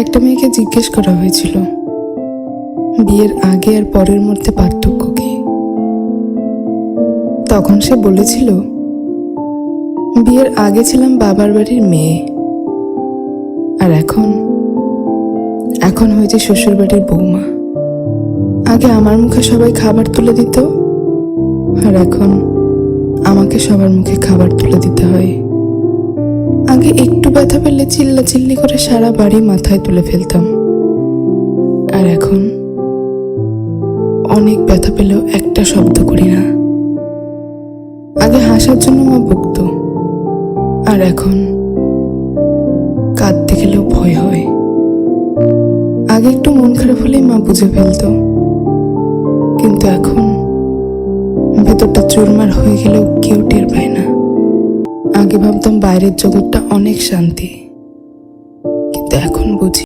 একটা মেয়েকে জিজ্ঞেস করা হয়েছিল বিয়ের আগে আর পরের মধ্যে পার্থক্য কি। তখন সে বলেছিল, বিয়ের আগে ছিলাম বাবার বাড়ির মেয়ে, আর এখন হয়েছে শ্বশুর বাড়ির বৌমা। আগে আমার মুখে সবাই খাবার তুলে দিত, আর এখন আমাকে সবার মুখে খাবার তুলে দিতে হয়। আগে একটু ব্যথা পেলে চিল্লাচিল্লি করে সারা বাড়ি মাথায় তুলে ফেলতাম, আর এখন অনেক ব্যথা পেলেও একটা শব্দ করি না। আগে হাসার জন্য মা বকতো, আর এখন কাঁদতে গেলেও ভয় হয়। আগে একটু মন খারাপ হলেই মা বুঝে ফেলতো, কিন্তু এখন ভেতরটা চুরমার হয়ে গেলেও কেউ টের পায় না। আগে ভাবতাম বাইরের জগৎটা অনেক শান্তি, কিন্তু এখন বুঝি